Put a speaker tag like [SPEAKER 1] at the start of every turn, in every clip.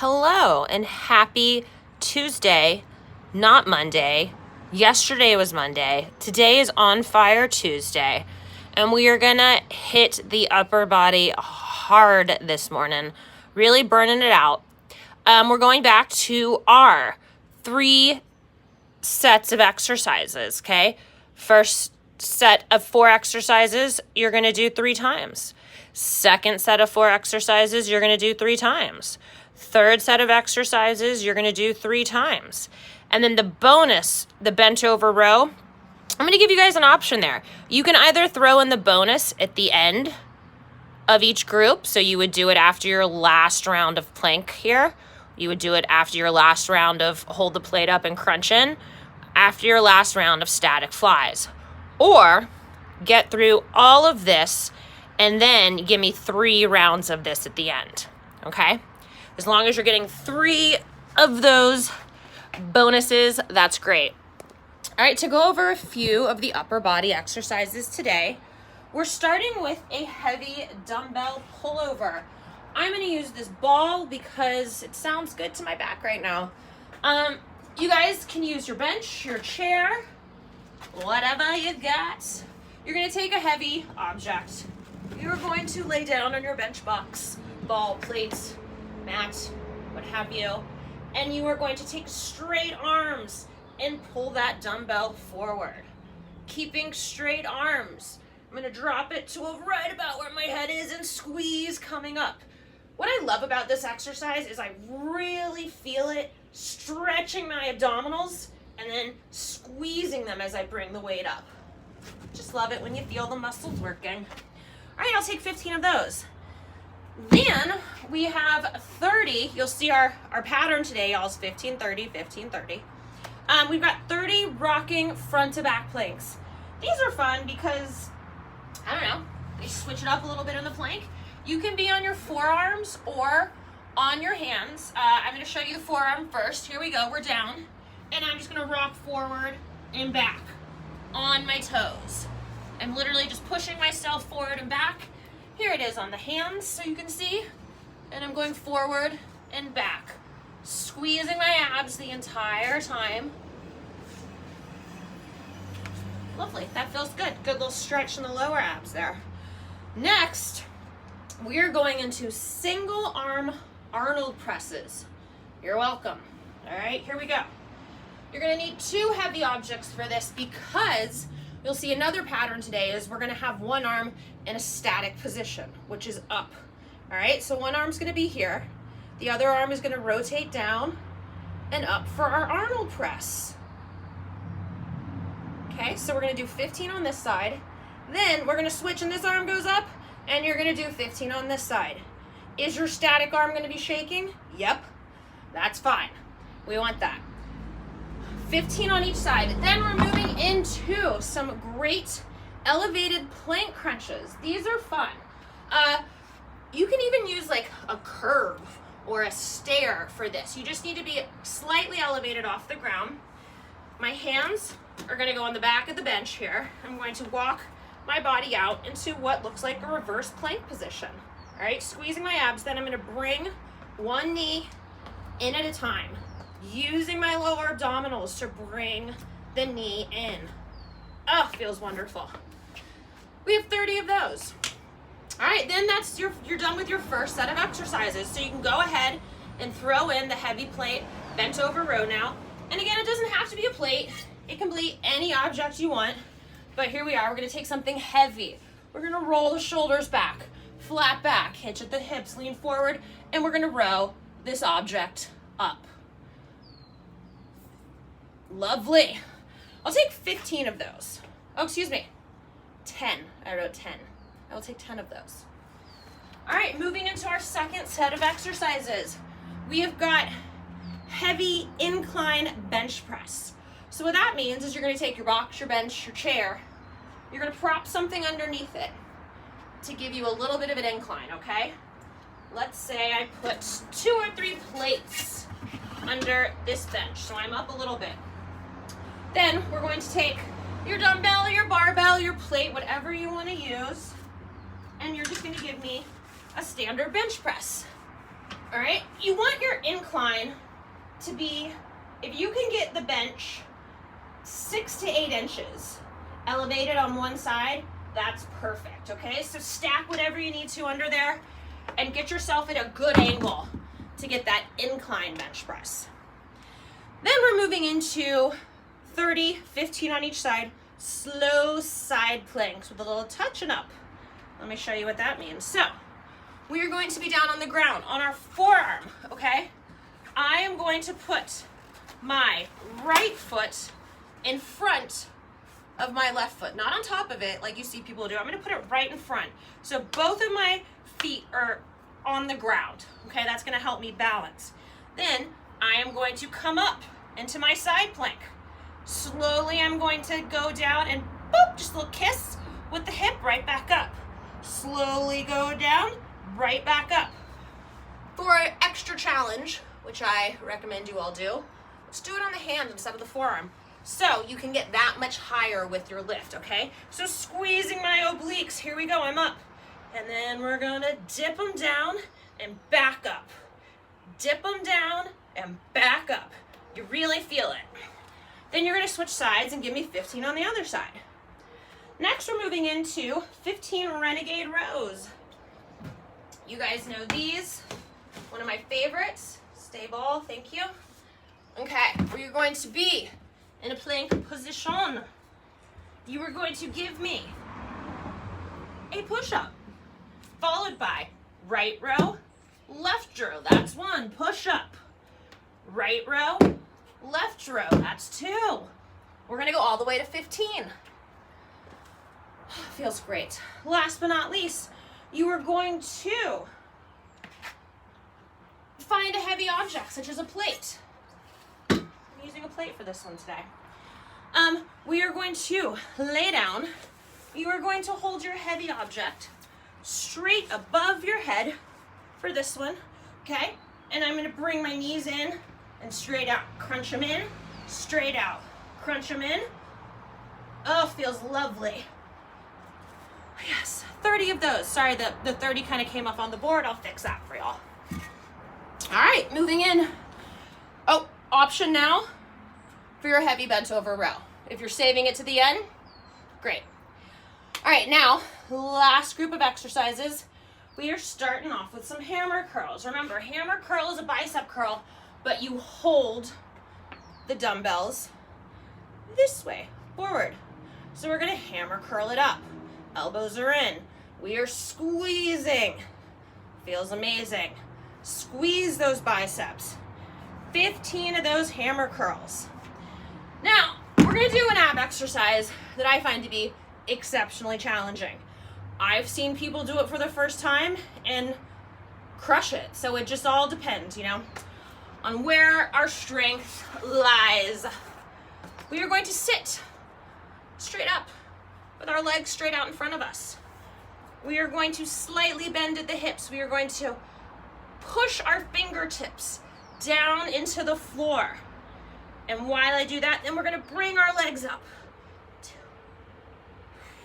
[SPEAKER 1] Hello and happy Tuesday, not Monday. Yesterday was Monday. Today is On Fire Tuesday. And we are gonna hit the upper body hard this morning, really burning it out. We're going back to our 3 sets of exercises, okay? First set of 4 exercises, you're gonna do 3 times. Second set of 4 exercises, you're gonna do 3 times. Third set of exercises, you're gonna do 3 times. And then the bonus, the bent over row, I'm gonna give you guys an option there. You can either throw in the bonus at the end of each group. So you would do it after your last round of plank here. You would do it after your last round of hold the plate up and crunch in, after your last round of static flies. Or get through all of this and then give me 3 rounds of this at the end, okay? As long as you're getting 3 of those bonuses, that's great. All right, to go over a few of the upper body exercises today, we're starting with a heavy dumbbell pullover. I'm gonna use this ball because it sounds good to my back right now. You guys can use your bench, your chair, whatever you got. You're gonna take a heavy object. You're going to lay down on your bench box, ball, plate, mat, what have you, and you are going to take straight arms and pull that dumbbell forward. Keeping straight arms. I'm gonna drop it to right about where my head is and squeeze coming up. What I love about this exercise is I really feel it stretching my abdominals and then squeezing them as I bring the weight up. Just love it when you feel the muscles working. All right, I'll take 15 of those. Then we have 30. You'll see our pattern today, y'all, is 15, 30, 15, 30. We've got 30 rocking front to back planks. These are fun because, I don't know, they switch it up a little bit in the plank. You can be on your forearms or on your hands. I'm going to show you the forearm first. Here we go. We're down. And I'm just going to rock forward and back on my toes. I'm literally just pushing myself forward and back. Here it is on the hands so you can see. And I'm going forward and back, squeezing my abs the entire time. Lovely. That feels good. Good little stretch in the lower abs there. Next, we are going into single arm Arnold presses. You're welcome. All right, here we go. You're going to need 2 heavy objects for this because you'll see another pattern today is we're going to have one arm in a static position, which is up. All right, so one arm's going to be here. The other arm is going to rotate down and up for our Arnold press. Okay, so we're going to do 15 on this side. Then we're going to switch and this arm goes up and you're going to do 15 on this side. Is your static arm going to be shaking? Yep, that's fine. We want that. 15 on each side. Then we're moving into some great elevated plank crunches. These are fun. You can even use like a curve or a stair for this. You just need to be slightly elevated off the ground. My hands are going to go on the back of the bench here. I'm going to walk my body out into what looks like a reverse plank position. All right, squeezing my abs. Then I'm going to bring one knee in at a time, using my lower abdominals to bring the knee in. Oh, feels wonderful. We have 30 of those. All right, then that's you're done with your first set of exercises. So you can go ahead and throw in the heavy plate bent over row now. And again, it doesn't have to be a plate. It can be any object you want. But here we are. We're going to take something heavy. We're going to roll the shoulders back, flat back, hitch at the hips, lean forward, and we're going to row this object up. Lovely. I'll take 15 of those. Oh, excuse me. 10. I wrote 10. I will take 10 of those. All right, moving into our second set of exercises. We have got heavy incline bench press. So what that means is you're going to take your box, your bench, your chair. You're going to prop something underneath it to give you a little bit of an incline, okay? Let's say I put 2 or 3 plates under this bench, so I'm up a little bit. Then we're going to take your dumbbell, your barbell, your plate, whatever you want to use, and you're just going to give me a standard bench press. All right, you want your incline to be, if you can get the bench 6 to 8 inches elevated on one side, that's perfect, okay? So stack whatever you need to under there and get yourself at a good angle to get that incline bench press. Then we're moving into 30, 15 on each side, slow side planks with a little touch and up. Let me show you what that means. So we are going to be down on the ground on our forearm, okay? I am going to put my right foot in front of my left foot, not on top of it like you see people do. I'm going to put it right in front. So both of my feet are on the ground, okay? That's going to help me balance. Then I am going to come up into my side plank. Slowly I'm going to go down and boop, just a little kiss with the hip, right back up. Slowly go down, right back up. For an extra challenge, which I recommend you all do, let's do it on the hand instead of the forearm. So you can get that much higher with your lift, okay? So squeezing my obliques, here we go, I'm up. And then we're gonna dip them down and back up. Dip them down and back up. You really feel it. Then you're gonna switch sides and give me 15 on the other side. Next, we're moving into 15 renegade rows. You guys know these. One of my favorites. Stay ball, thank you. Okay, where you're going to be in a plank position. You are going to give me a push-up, followed by right row, left row. That's 1, push-up. Right row, left row. That's 2. We're gonna go all the way to 15. Feels great. Last but not least, you are going to find a heavy object, such as a plate. I'm using a plate for this one today. We are going to lay down. You are going to hold your heavy object straight above your head for this one, okay? And I'm gonna bring my knees in and straight out. Crunch them in, straight out. Crunch them in. Oh, feels lovely. Yes, 30 of those. Sorry, the 30 kind of came up on the board. I'll fix that for y'all. All right, moving in. Oh, option now for your heavy bent over row. If you're saving it to the end, great. All right, now, last group of exercises. We are starting off with some hammer curls. Remember, hammer curl is a bicep curl, but you hold the dumbbells this way, forward. So we're gonna hammer curl it up. Elbows are in. We are squeezing. Feels amazing. Squeeze those biceps. 15 of those hammer curls. Now, we're gonna do an ab exercise that I find to be exceptionally challenging. I've seen people do it for the first time and crush it. So it just all depends, you know, on where our strength lies. We are going to sit straight up with our legs straight out in front of us. We are going to slightly bend at the hips. We are going to push our fingertips down into the floor. And while I do that, then we're gonna bring our legs up.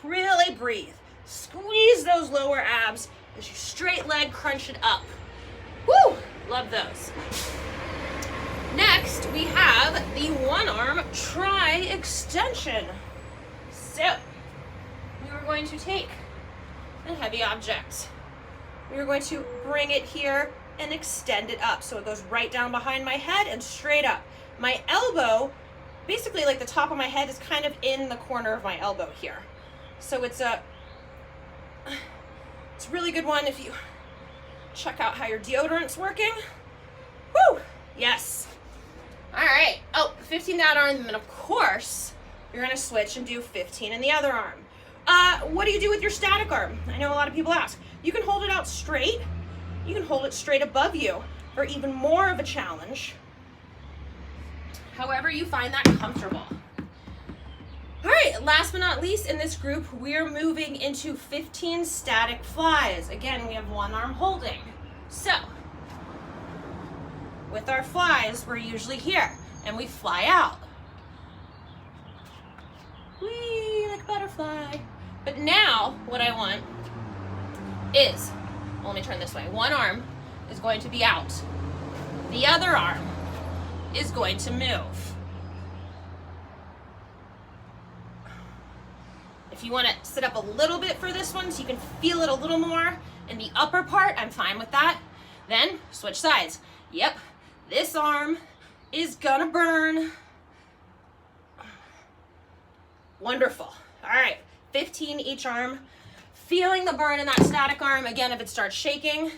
[SPEAKER 1] Really breathe. Squeeze those lower abs as you straight leg crunch it up. Woo! Love those. Next, we have the one arm tri extension. So, we are going to take a heavy object. We are going to bring it here and extend it up. So it goes right down behind my head and straight up. My elbow, basically like the top of my head is kind of in the corner of my elbow here. So it's a really good one if you check out how your deodorant's working. Woo! Yes. All right. Oh, 15 that arm, and then of course, you're gonna switch and do 15 in the other arm. What do you do with your static arm? I know a lot of people ask. You can hold it out straight. You can hold it straight above you for even more of a challenge. However you find that comfortable. All right, last but not least in this group, we're moving into 15 static flies. Again, we have one arm holding. So, with our flies, we're usually here, and we fly out. Whee, like a butterfly. But now, what I want is, well, let me turn this way. One arm is going to be out. The other arm is going to move. If you want to sit up a little bit for this one so you can feel it a little more in the upper part, I'm fine with that. Then switch sides. Yep, this arm is gonna burn. Wonderful. All right, 15 each arm. Feeling the burn in that static arm. Again, if it starts shaking,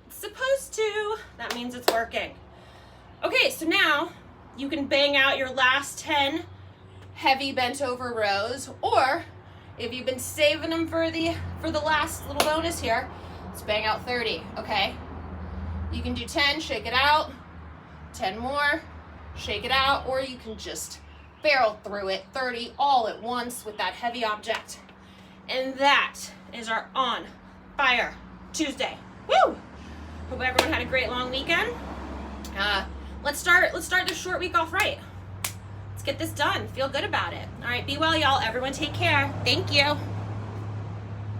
[SPEAKER 1] it's supposed to. That means it's working. Okay, so now you can bang out your last 10 heavy bent over rows, or if you've been saving them for the last little bonus here, let's bang out 30, okay? You can do 10, shake it out, 10 more, shake it out, or you can just barrel through it, 30 all at once with that heavy object. And that is our On Fire Tuesday. Woo! Hope everyone had a great long weekend. Let's start this short week off right. Let's get this done. Feel good about it. All right, be well, y'all. Everyone take care. Thank you.